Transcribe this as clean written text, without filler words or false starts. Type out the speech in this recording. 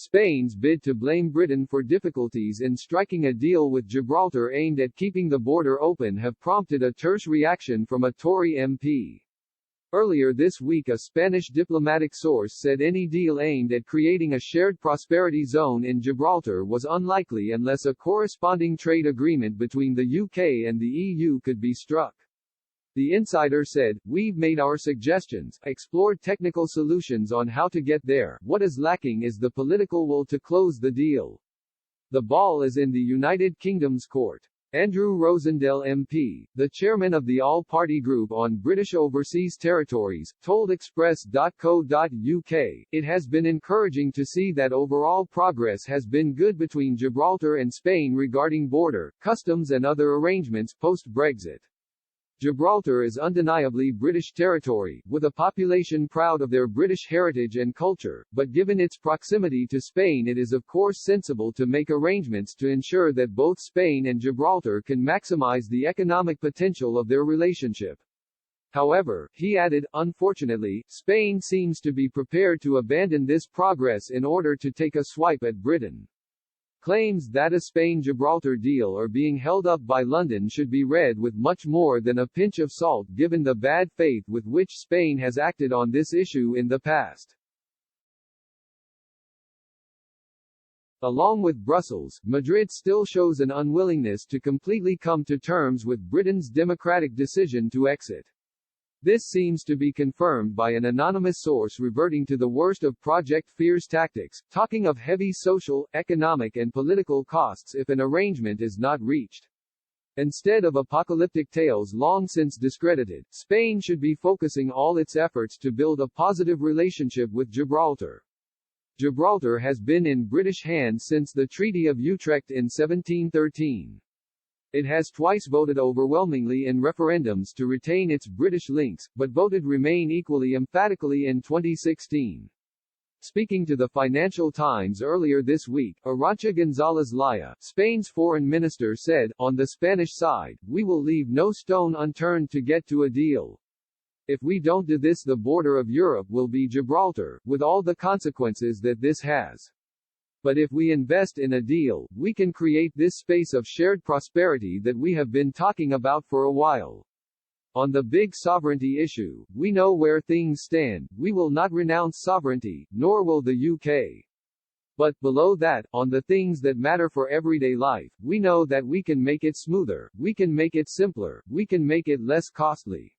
Spain's bid to blame Britain for difficulties in striking a deal with Gibraltar aimed at keeping the border open have prompted a terse reaction from a Tory MP. Earlier this week, a Spanish diplomatic source said any deal aimed at creating a shared prosperity zone in Gibraltar was unlikely unless a corresponding trade agreement between the UK and the EU could be struck. The insider said, "We've made our suggestions, explored technical solutions on how to get there. What is lacking is the political will to close the deal. The ball is in the United Kingdom's court." Andrew Rosendale MP, the chairman of the All-Party Group on British Overseas Territories, told Express.co.uk, "It has been encouraging to see that overall progress has been good between Gibraltar and Spain regarding border, customs and other arrangements post-Brexit. Gibraltar is undeniably British territory, with a population proud of their British heritage and culture, but given its proximity to Spain it is of course sensible to make arrangements to ensure that both Spain and Gibraltar can maximize the economic potential of their relationship." However, he added, "Unfortunately, Spain seems to be prepared to abandon this progress in order to take a swipe at Britain." Claims that a Spain-Gibraltar deal are being held up by London should be read with much more than a pinch of salt given the bad faith with which Spain has acted on this issue in the past. Along with Brussels, Madrid still shows an unwillingness to completely come to terms with Britain's democratic decision to exit. This seems to be confirmed by an anonymous source reverting to the worst of Project Fear's tactics, talking of heavy social, economic and political costs if an arrangement is not reached. Instead of apocalyptic tales long since discredited, Spain should be focusing all its efforts to build a positive relationship with Gibraltar. Gibraltar has been in British hands since the Treaty of Utrecht in 1713. It has twice voted overwhelmingly in referendums to retain its British links, but voted Remain equally emphatically in 2016. Speaking to the Financial Times earlier this week, Arantxa González Laya, Spain's foreign minister said, "On the Spanish side, we will leave no stone unturned to get to a deal. If we don't do this, the border of Europe will be Gibraltar, with all the consequences that this has. But if we invest in a deal, we can create this space of shared prosperity that we have been talking about for a while. On the big sovereignty issue, we know where things stand, we will not renounce sovereignty, nor will the UK. But, below that, on the things that matter for everyday life, we know that we can make it smoother, we can make it simpler, we can make it less costly."